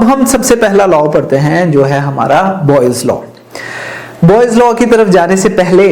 अब हम सबसे पहला लॉ पढ़ते हैं जो है हमारा बॉयज लॉ। बॉयज लॉ की तरफ जाने से पहले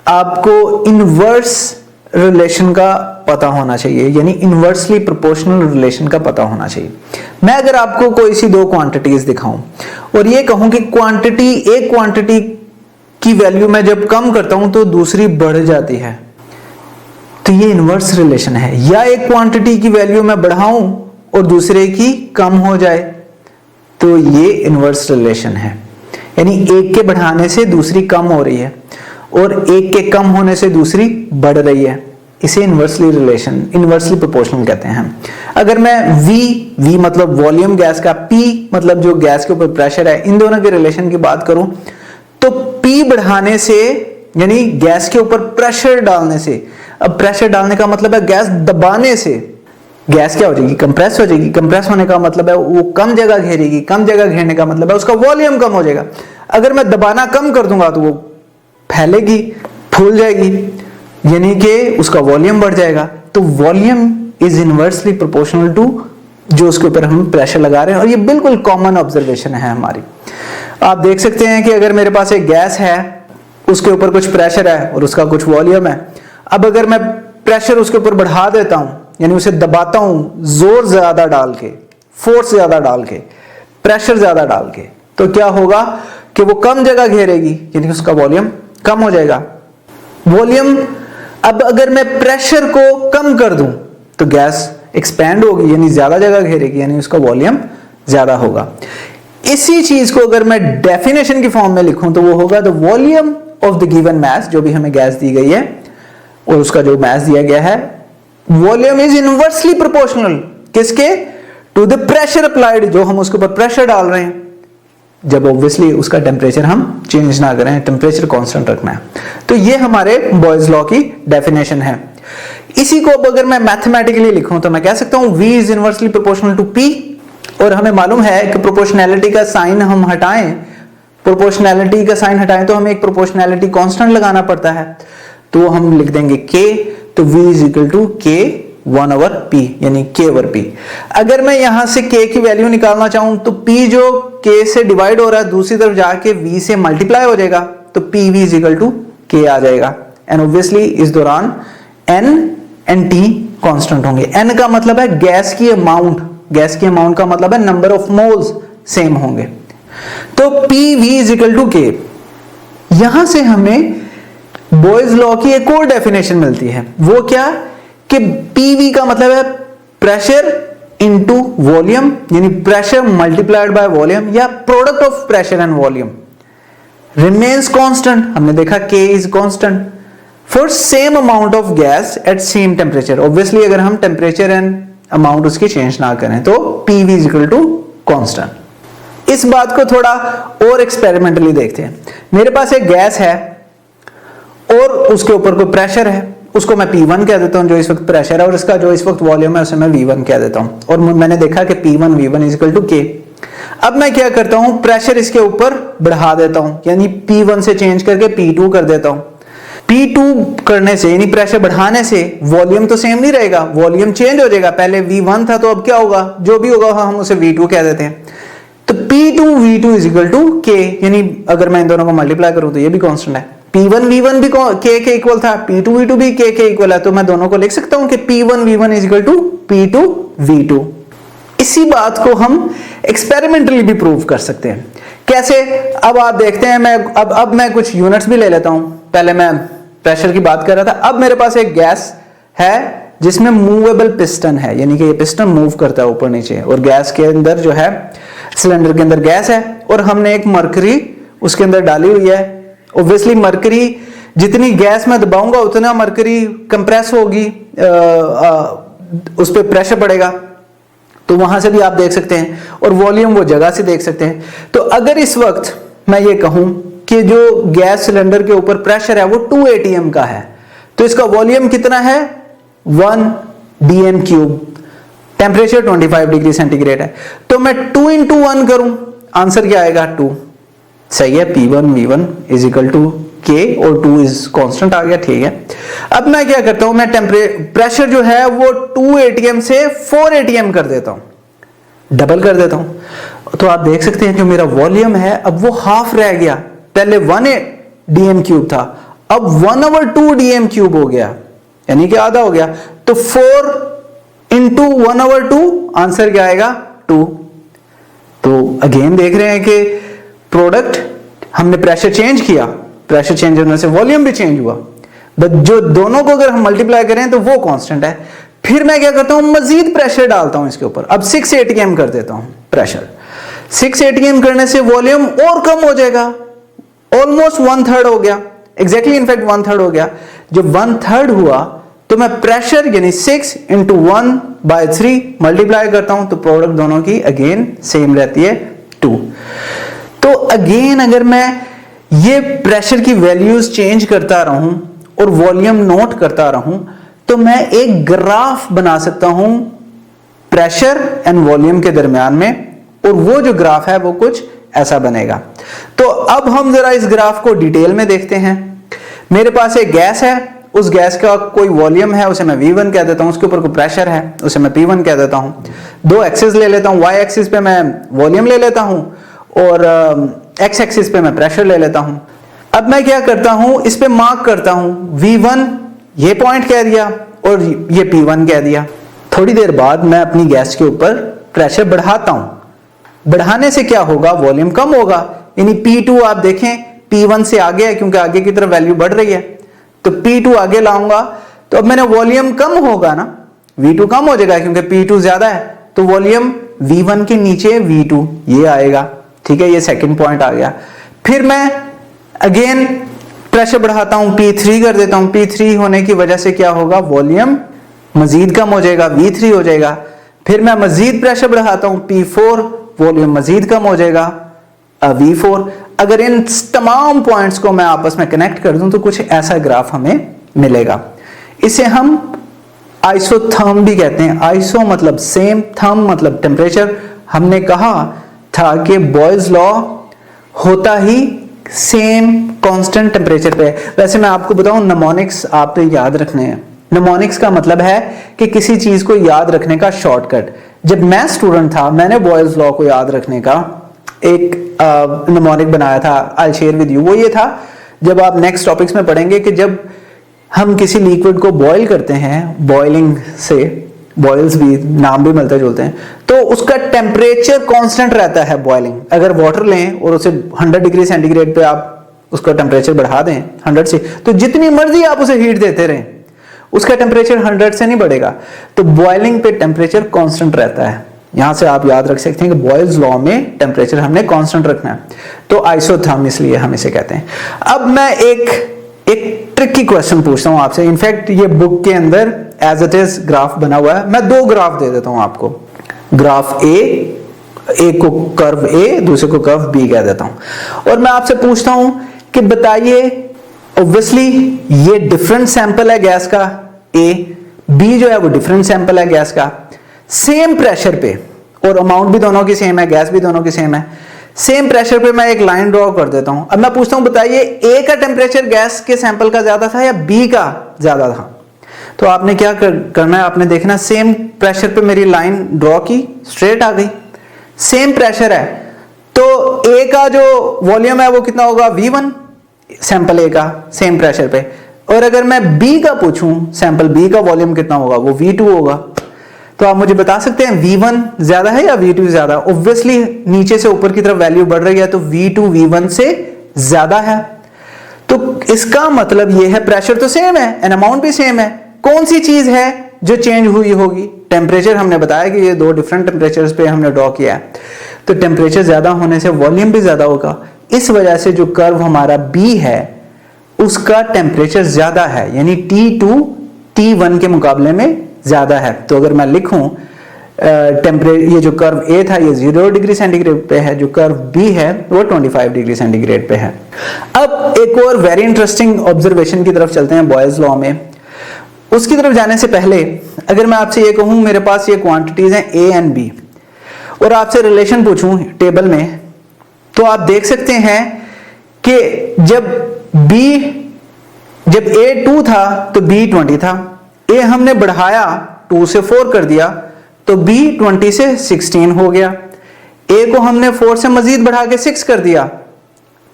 आपको इनवर्स रिलेशन का पता होना चाहिए, यानी इनवर्सली प्रोपोर्शनल रिलेशन का पता होना चाहिए। मैं अगर आपको कोई सी दो क्वांटिटीज दिखाऊं और ये कहूं कि एक क्वांटिटी की वैल्यू मैं जब कम करता हूं तो दूसरी बढ़ जाती है, तो ये इनवर्स रिलेशन है। या एक क्वांटिटी की वैल्यू मैं बढ़ाऊं और दूसरे की कम हो जाए, तो ये इनवर्स रिलेशन है। यानी एक के बढ़ाने से दूसरी कम हो रही है और एक के कम होने से दूसरी बढ़ रही है, इसे इनवर्सली प्रोपोर्शनल कहते हैं। अगर मैं V मतलब वॉल्यूम गैस का, P मतलब जो गैस के ऊपर प्रेशर है, इन दोनों के रिलेशन की बात करूं तो P बढ़ाने से यानी गैस के ऊपर प्रेशर डालने से, अब प्रेशर डालने का मतलब है गैस दबाने से गैस क्या हो जाएगी, कंप्रेस हो जाएगी। कंप्रेस होने का मतलब है वो कम जगह घेरेगी, कम जगह घेरने का मतलब है उसका वॉल्यूम कम हो जाएगा। अगर मैं दबाना कम कर दूंगा तो वो फैलेगी, फूल जाएगी, यानी कि उसका वॉल्यूम बढ़ जाएगा। तो volume is inversely proportional to जो उसके ऊपर हम प्रेशर लगा रहे हैं, और ये बिल्कुल कॉमन ऑब्जर्वेशन है हमारी। आप देख सकते हैं कि अगर मेरे पास एक गैस है, उसके ऊपर कुछ प्रेशर है और उसका कुछ वॉल्यूम है। अब अगर मैं प्रेशर उसके ऊपर बढ़ा देता हूं, यानी उसे दबाता हूं जोर ज्यादा डाल के, फोर्स ज्यादा डाल के, प्रेशर ज्यादा डाल के, तो क्या होगा कि वो कम जगह घेरेगी, यानी उसका वॉल्यूम कम हो जाएगा। वॉल्यूम, अब अगर मैं प्रेशर को कम कर दूं तो गैस एक्सपैंड होगी, यानी ज्यादा जगह घेरेगी, यानी उसका वॉल्यूम ज्यादा होगा। इसी चीज को अगर मैं डेफिनेशन की फॉर्म में लिखूं तो वो होगा the volume of the given mass, जो भी हमें गैस दी गई है और उसका जो मास दिया गया है, वॉल्यूम इज इनवर्सली प्रोपोर्शनल किसके, टू द प्रेशर अप्लाइड, जो हम उसके ऊपर प्रेशर डाल रहे हैं, जब ऑब्वियसली उसका टेम्परेचर हम चेंज ना करें, टेम्परेचर कांस्टेंट रखना है। तो ये हमारे बॉयज लॉ की डेफिनेशन है। इसी को अब अगर मैं मैथमेटिकली लिखूं तो मैं कह सकता हूं V is inversely proportional to P, और हमें मालूम है कि प्रोपोर्शनैलिटी का साइन हम हटाएं, प्रोपोर्शनैलिटी का साइन हटाएं तो हमें एक प्रोपोर्शनैलिटी कांस्टेंट लगाना पड़ता है, तो हम लिख देंगे K, तो V is equal to K 1/P, यानी K/P। अगर मैं यहां से K की वैल्यू निकालना चाहूं तो P जो K से डिवाइड हो रहा है दूसरी तरफ जाके V से मल्टीप्लाई हो जाएगा, तो PV is equal to K आ जाएगा। एंड ऑब्वियसली इस दौरान N एंड T कांस्टेंट होंगे। N का मतलब है गैस की अमाउंट, गैस की अमाउंट का मतलब है नंबर ऑफ मोल्स सेम होंगे। तो PV is equal to K। यहां से हमें बॉयज लॉ की एक और डेफिनेशन मिलती है, वो क्या कि PV का मतलब है प्रेशर इनटू वॉल्यूम, यानी प्रेशर मल्टीप्लाइड बाय वॉल्यूम, या product of pressure and volume remains constant. हमने देखा K is constant for same amount of gas at same temperature. Obviously अगर हम टेम्परेचर एंड अमाउंट उसकी चेंज ना करें तो PV is equal to constant. इस बात को थोड़ा और एक्सपेरिमेंटली देखते हैं। मेरे पास एक गैस है और उसके ऊपर कोई प्रेशर है, उसको मैं P1 कह देता हूं जो इस वक्त प्रेशर है, और इसका जो इस वक्त वॉल्यूम है उसे मैं V1 कह देता हूं, और मैंने देखा कि P1 V1 is equal to K। अब मैं क्या करता हूं, प्रेशर इसके ऊपर बढ़ा देता हूं, यानी P1 से चेंज करके P2 कर देता हूं। P2 करने से यानी प्रेशर बढ़ाने से वॉल्यूम तो सेम नहीं रहेगा, वॉल्यूम चेंज हो जाएगा। पहले V1 था तो अब क्या होगा, जो भी होगा हम उसे V2 कह देते हैं। तो P2 V2 is equal to K, यानी अगर मैं इन दोनों को मल्टीप्लाई करूं तो ये भी कांस्टेंट है। P1 V1 भी K के इक्वल था, P2 V2 भी K के इक्वल है, तो मैं दोनों को लिख सकता हूं कि P1 V1 is equal to P2 V2। इसी बात को हम एक्सपेरिमेंटली भी प्रूव कर सकते हैं। कैसे, अब आप देखते हैं, मैं अब मैं कुछ यूनिट्स भी ले लेता हूं। पहले मैं प्रेशर की बात कर रहा था, अब मेरे पास एक गैस है जिसमें मूवेबल पिस्टन है, यानी कि ये पिस्टन मूव करता है ऊपर नीचे, और गैस के अंदर जो है सिलेंडर के अंदर गैस है और हमने एक मरकरी उसके अंदर डाली हुई है। ऑब्वियसली मरकरी, जितनी गैस में दबाऊंगा उतना मरकरी कंप्रेस होगी, उस पर प्रेशर पड़ेगा, तो वहां से भी आप देख सकते हैं, और वॉल्यूम वो जगह से देख सकते हैं। तो अगर इस वक्त मैं ये कहूं कि जो गैस सिलेंडर के ऊपर प्रेशर है वो 2 atm का है, तो इसका वॉल्यूम कितना है 1 dm³, टेम्परेचर 25 डिग्री सेंटीग्रेड है, तो मैं 2 into 1 करूं, आंसर क्या आएगा 2। सही है, P1 V1 is equal to K, और 2 इज कांस्टेंट आ गया, ठीक है। अब मैं क्या करता हूं, मैं प्रेशर जो है वो 2 atm से 4 atm कर देता हूं, डबल कर देता हूं। तो आप देख सकते हैं जो मेरा वॉल्यूम है अब वो हाफ रह गया। पहले 1 dm क्यूब था, अब 1/2 dm क्यूब हो गया, यानी कि आधा हो गया। तो 4 इंटू 1/2 आंसर क्या आएगा 2। तो अगेन देख रहे हैं कि प्रोडक्ट हमने प्रेशर चेंज किया, प्रेशर चेंज होने से वॉल्यूम भी चेंज हुआ, बट जो दोनों को अगर हम मल्टीप्लाई करें तो वो कांस्टेंट है। फिर मैं क्या करता हूं, मजीद प्रेशर डालता हूं इसके ऊपर। अब 6 atm कर देता हूं प्रेशर। 6 atm करने से वॉल्यूम और कम हो जाएगा, ऑलमोस्ट 1/3 हो गया, एग्जैक्टली इनफैक्ट 1/3 हो गया। जब 1/3 हुआ तो मैं प्रेशर यानी 6 इंटू 1/3 मल्टीप्लाई करता हूं तो प्रोडक्ट दोनों की अगेन सेम रहती है 2। तो अगेन अगर मैं ये प्रेशर की वैल्यूज चेंज करता रहूं और वॉल्यूम नोट करता रहूं तो मैं एक ग्राफ बना सकता हूं प्रेशर एंड वॉल्यूम के दरमियान में, और वो जो ग्राफ है वो कुछ ऐसा बनेगा। तो अब हम जरा इस ग्राफ को डिटेल में देखते हैं। मेरे पास एक गैस है, उस गैस का कोई वॉल्यूम है, उसे मैं V1 कह देता हूं, उसके ऊपर कोई प्रेशर है, उसे मैं P1 कह देता हूं। दो एक्सिस ले लेता हूं, Y एक्सिस पे मैं वॉल्यूम ले लेता हूं और X एक्सिस पे मैं प्रेशर ले लेता हूं। अब मैं क्या करता हूं, इस पे मार्क करता हूं, V1 ये पॉइंट कह दिया और ये P1 कह दिया। थोड़ी देर बाद मैं अपनी गैस के ऊपर प्रेशर बढ़ाता हूं। बढ़ाने से क्या होगा, वॉल्यूम कम होगा, यानी P2 आप देखें P1 से आगे है क्योंकि आगे की तरफ वैल्यू बढ़ रही है, तो P2 आगे लाऊंगा तो अब मैंने वॉल्यूम कम होगा ना, V2 कम हो जाएगा क्योंकि P2 ज्यादा है, तो वॉल्यूम V1 के नीचे V2 ये आएगा। ठीक है, ये सेकंड पॉइंट आ गया। फिर मैं अगेन प्रेशर बढ़ाता हूं, P3 कर देता हूं। P3 होने की वजह से क्या होगा, वॉल्यूम मजीद कम हो जाएगा, V3 हो जाएगा। फिर मैं मजीद प्रेशर बढ़ाता हूं, P4, वॉल्यूम मजीद कम हो जाएगा, V4। अगर इन तमाम पॉइंट्स को मैं आपस में कनेक्ट कर दूं तो कुछ ऐसा ग्राफ हमें मिलेगा। इसे हम आइसोथर्म भी कहते हैं। आइसो मतलब सेम, थर्म मतलब टेम्परेचर। हमने कहा था कि बॉयल्स लॉ होता ही सेम कांस्टेंट टेम्परेचर पे। वैसे मैं आपको बताऊं, निमोनिक्स आप पे याद रखने हैं। निमोनिक्स का मतलब है कि किसी चीज को याद रखने का शॉर्टकट। जब मैं स्टूडेंट था मैंने बॉयल्स लॉ को याद रखने का एक निमोनिक बनाया था, आई शेयर विद यू। वो ये था, जब आप नेक्स्ट टॉपिक्स में पढ़ेंगे कि जब हम किसी लिक्विड को बॉयल करते हैं, बॉइलिंग से, बॉयल्स भी नाम भी मिलते जुलते हैं, तो उसका टेम्परेचर कांस्टेंट रहता है बॉइलिंग। अगर वाटर लें और उसे 100 डिग्री सेंटीग्रेड पे आप उसका टेम्परेचर बढ़ा दें 100 से, तो जितनी मर्जी आप उसे हीट देते रहें उसका टेम्परेचर 100 से नहीं बढ़ेगा। तो बॉइलिंग पे टेम्परेचर कांस्टेंट रहता है। यहां से आप याद रख सकते हैं कि बॉयल्स लॉ में टेम्परेचर हमने कांस्टेंट रखना है, तो आइसोथर्म इसलिए हम इसे कहते हैं। अब मैं एक ट्रिकी क्वेश्चन पूछता हूं आपसे। इनफैक्ट ये बुक के अंदर एज इट इज ग्राफ बना हुआ है। मैं दो ग्राफ दे देता हूं आपको, ग्राफ ए, एक को कर्व ए, दूसरे को कर्व बी कह देता हूं, और मैं आपसे पूछता हूं कि बताइए, ऑब्वियसली ये डिफरेंट सैंपल है गैस का ए, बी जो है वो डिफरेंट सैंपल है गैस का, सेम प्रेशर पे, और अमाउंट भी दोनों की सेम है, गैस भी दोनों की सेम है। सेम प्रेशर पे मैं एक लाइन ड्रॉ कर देता हूं। अब मैं पूछता हूं बताइए ए का टेम्परेचर गैस के सैंपल का ज्यादा था या बी का ज्यादा था? तो आपने क्या करना है, आपने देखना सेम प्रेशर पे मेरी लाइन ड्रॉ की, स्ट्रेट आ गई, सेम प्रेशर है, तो ए का जो वॉल्यूम है वो कितना होगा, V1 सैंपल ए का सेम प्रेशर पे। और अगर मैं बी का पूछूं, सैंपल बी का वॉल्यूम कितना होगा, वो V2 होगा। तो आप मुझे बता सकते हैं V1 ज्यादा है या V2 ज्यादा? ऑब्वियसली नीचे से ऊपर की तरफ वैल्यू बढ़ रही है तो V2 V1 से ज्यादा है। तो इसका मतलब ये है प्रेशर तो सेम है एंड अमाउंट भी सेम है, कौन सी चीज है जो चेंज हुई होगी? टेम्परेचर। हमने बताया कि ये दो डिफरेंट टेम्परेचर्स पे हमने ड्रॉ किया है, तो टेम्परेचर ज्यादा होने से वॉल्यूम भी ज्यादा होगा। इस वजह से जो कर्व हमारा B है उसका टेम्परेचर ज्यादा है, यानी T2 T1 के मुकाबले में ज्यादा है। तो अगर मैं लिखूं ये जो कर्व A था ये 0 डिग्री सेंटीग्रेड पे है, जो कर्व B है वो 25 डिग्री सेंटीग्रेड पे है। अब एक और वेरी इंटरेस्टिंग ऑब्जर्वेशन की तरफ चलते हैं बॉयल्स लॉ में। उसकी तरफ जाने से पहले अगर मैं आपसे ये कहूं मेरे पास ये क्वांटिटीज हैं A एंड B, और आपसे रिलेशन पूछूं टेबल में, तो आप देख सकते हैं कि जब A 2 था तो B 20 था। A हमने बढ़ाया 2 से 4 कर दिया तो B 20 से 16 हो गया। ए को हमने 4 से मजीद बढ़ा के 6 कर दिया,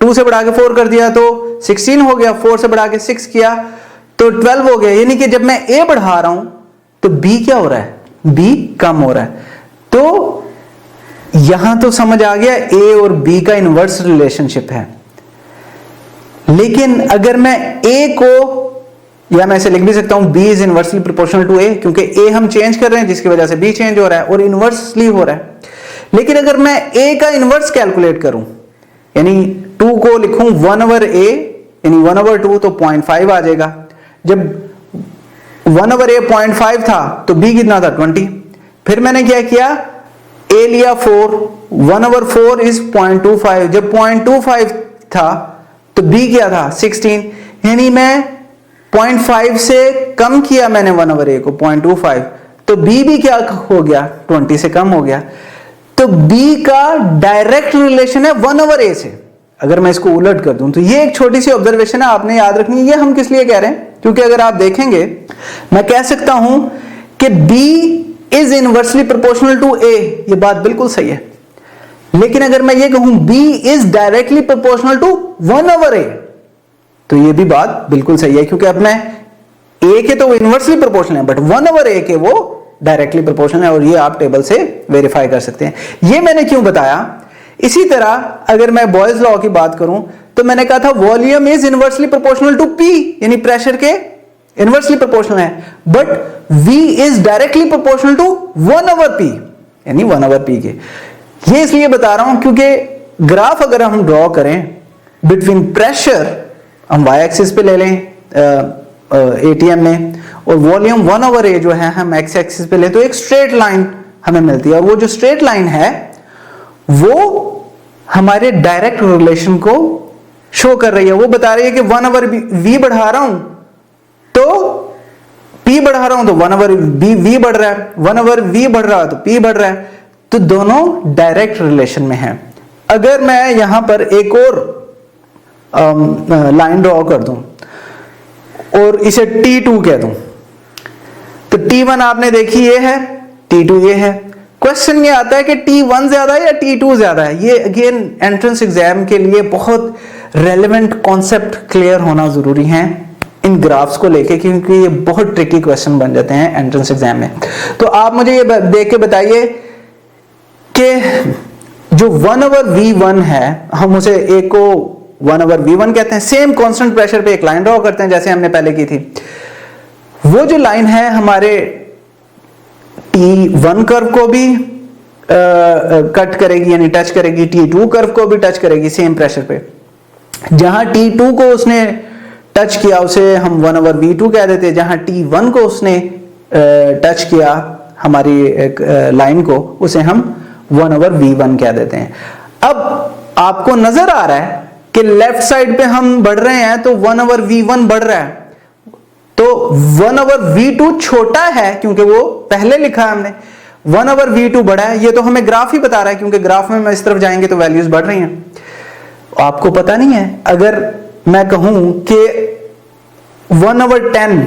2 से बढ़ा के 4 कर दिया तो 16 हो गया, 4 से बढ़ा के 6 किया तो 12 हो गया। यानी कि जब मैं ए बढ़ा रहा हूं तो बी क्या हो रहा है, बी कम हो रहा है। तो यहां तो समझ आ गया ए और बी का इनवर्स रिलेशनशिप है। लेकिन अगर मैं ए को, या मैं ऐसे लिख भी सकता हूं B is inversely proportional to A, क्योंकि ए हम चेंज कर रहे हैं जिसकी वजह से बी चेंज हो रहा है और इनवर्सली हो रहा है। लेकिन अगर मैं ए का इनवर्स कैलकुलेट करूं, यानी 2 को लिखूं 1/a यानी 1/2 तो 0.5 आ जाएगा। जब 1/a 0.5 था तो b कितना था 20। फिर मैंने क्या किया, a लिया 4, 1/4 इज 0.25। जब 0.25 था तो b क्या था 16, यानी मैं 0.5 से कम किया मैंने 1/a को 0.25, तो b भी क्या हो गया 20 से कम हो गया। तो b का डायरेक्ट रिलेशन है 1/a से। अगर मैं इसको उलट कर दूं तो ये एक छोटी सी ऑब्जर्वेशन है, आपने याद रखनी है। ये हम किस लिए कह रहे हैं, क्योंकि अगर आप देखेंगे मैं कह सकता हूं कि b is inversely proportional to a, ये बात बिल्कुल सही है। लेकिन अगर मैं ये कहूं b is directly proportional to 1/a, तो ये भी बात बिल्कुल सही है, क्योंकि अब मैं a के तो वो इनवर्सली प्रोपोर्शनल है, बट 1/a के वो डायरेक्टली प्रोपोर्शनल है, और ये आप टेबल से वेरीफाई कर सकते हैं। ये मैंने क्यों बताया। इसी तरह अगर मैं बॉयज लॉ की बात करूं तो मैंने कहा था volume is inversely proportional to P, यानी प्रेशर के इनवर्सली प्रोपोर्शनल है, but V is directly proportional to 1/P, यानी 1/P के। ये इसलिए बता रहा हूं क्योंकि ग्राफ अगर हम ड्रॉ करें बिटवीन प्रेशर, हम y एक्सिस पे ले लें ATM में, और वॉल्यूम 1/a जो है हम x एक्सिस पे ले, तो एक स्ट्रेट लाइन हमें मिलती है। और वो जो स्ट्रेट लाइन है वो हमारे डायरेक्ट रिलेशन को शो कर रही है। वो बता रही है कि 1/v बढ़ा रहा हूं तो p बढ़ा रहा हूं तो 1/v बढ़ रहा है, 1/v बढ़ रहा है तो p बढ़ रहा है। तो दोनों डायरेक्ट रिलेशन में है। अगर मैं यहां पर एक और लाइन ड्रॉ कर दूं और इसे T2 कह दूं, तो T1 आपने देखी ये है, T2 ये है। क्वेश्चन ये आता है कि T1 ज्यादा है या T2 ज्यादा है। ये अगेन एंट्रेंस एग्जाम के लिए बहुत रेलेवेंट कॉन्सेप्ट क्लियर होना जरूरी है इन ग्राफ्स को लेके, क्योंकि ये बहुत ट्रिकी क्वेश्चन बन जाते हैं एंट्रेंस एग्जाम में। तो आप मुझे ये देख के बताइए कि जो 1/v1 है, हम उसे एक को 1/v1 कहते हैं। सेम कांस्टेंट प्रेशर पे एक लाइन ड्रॉ करते हैं जैसे हमने पहले की थी। वो जो लाइन है हमारे T1 कर्व को भी कट करेगी, यानी टच करेगी, T2 कर्व को भी टच करेगी सेम प्रेशर पे। जहां T2 को उसने टच किया उसे हम 1/v2 कह देते हैं, जहां T1 को उसने टच किया हमारी एक लाइन को, उसे हम 1/v1 कह देते हैं। अब आपको नजर आ रहा है कि लेफ्ट साइड पे हम बढ़ रहे हैं तो 1/v1 बढ़ रहा है, तो 1/v2 छोटा है क्योंकि वो पहले लिखा है हमने, 1/v2 बड़ा है। ये तो हमें ग्राफ ही बता रहा है, क्योंकि ग्राफ में मैं इस तरफ जाएंगे तो वैल्यूज बढ़ रही हैं। आपको पता नहीं है, अगर मैं कहूं कि 1/10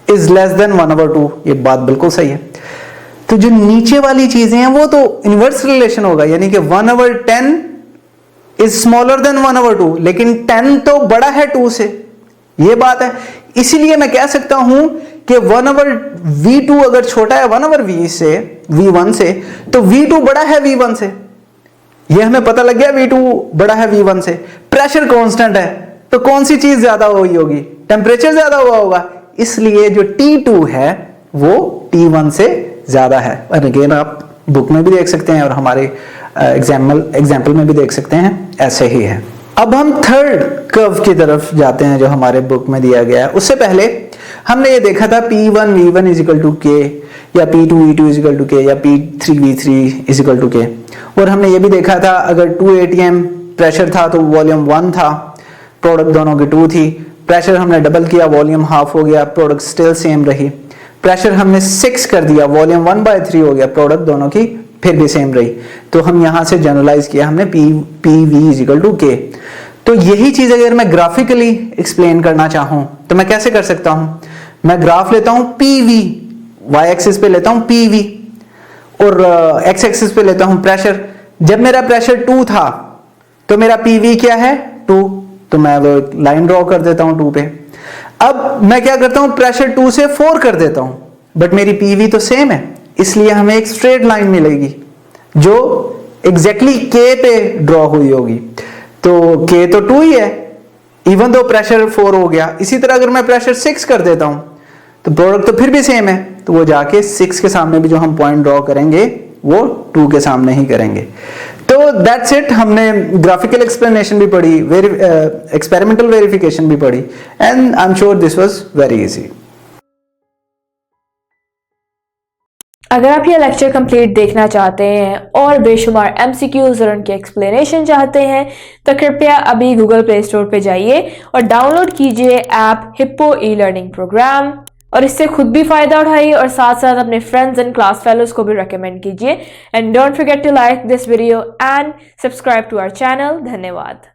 इज लेस देन 1/2, ये बात बिल्कुल सही है। तो जो नीचे वाली चीजें हैं वो तो इनवर्स रिलेशन होगा, यानी कि 1/10 इज स्मॉलर देन 1/2, लेकिन 10 तो बड़ा है 2 से, ये बात है। इसीलिए मैं कह सकता हूं कि 1/v2 अगर छोटा है 1/v से, v1 से, तो v2 बड़ा है v1 से। ये हमें पता लग गया v2 बड़ा है v1 से। प्रेशर कांस्टेंट है तो कौन सी चीज ज्यादा हुई होगी, टेम्परेचर ज्यादा हुआ होगा, इसलिए जो T2 है वो T1 से ज्यादा है। और अगेन आप बुक में भी देख सकते हैं और हमारे एग्जाम्पल में भी देख सकते हैं, ऐसे ही है। अब हम थर्ड कर्व की तरफ जाते हैं जो हमारे बुक में दिया गया है। उससे पहले हमने ये देखा था P1 V1 is equal to K, या P2 V2 is equal to K, या P3 V3 is equal to K। और हमने ये भी देखा था अगर 2 ATM प्रेशर था तो वॉल्यूम 1 था, प्रोडक्ट दोनों की 2 थी। प्रेशर हमने डबल किया, वॉल्यूम हाफ हो गया, प्रोडक्ट स्टिल सेम रही। प्रेशर हमने 6 कर दिया, वॉल्यूम 1/3 हो गया, प्रोडक्ट दोनों की फिर भी सेम रही। तो हम यहां से जनरलाइज किया हमने PV इजिकल टू K। तो यही चीज अगर मैं ग्राफिकली एक्सप्लेन करना चाहूं तो मैं कैसे कर सकता हूं, मैं ग्राफ लेता हूं PV, y एक्सिस पे लेता हूं PV, और x एक्सिस पे लेता हूं प्रेशर। जब मेरा प्रेशर 2 था तो मेरा पीवी क्या है 2, तो मैं वो लाइन ड्रॉ कर देता हूं 2 पे। अब मैं क्या करता हूं, प्रेशर 2 से 4 कर देता हूं, बट मेरी पीवी तो सेम है, इसलिए हमें एक स्ट्रेट लाइन मिलेगी जो एग्जैक्टली के पे ड्रॉ हुई होगी। तो के तो 2 ही है, इवन दो प्रेशर 4 हो गया। इसी तरह अगर मैं प्रेशर 6 कर देता हूं तो प्रोडक्ट तो फिर भी सेम है, तो वो जाके 6 के सामने भी जो हम पॉइंट ड्रॉ करेंगे वो 2 के सामने ही करेंगे। तो दैट्स इट। हमने ग्राफिकल एक्सप्लेनेशन भी पढ़ी, एक्सपेरिमेंटल वेरिफिकेशन भी पढ़ी, and I am sure this was very easy. अगर आप ये लेक्चर कंप्लीट देखना चाहते हैं और बेशुमार MCQs और उनके एक्सप्लेनेशन चाहते हैं तो कृपया अभी गूगल प्ले स्टोर पे जाइए और डाउनलोड कीजिए ऐप हिप्पो ई-लर्निंग प्रोग्राम, और इससे खुद भी फायदा उठाइए और साथ साथ अपने फ्रेंड्स एंड क्लास फेलोज को भी रेकमेंड कीजिए। And don't forget to like this video and subscribe to our channel. धन्यवाद।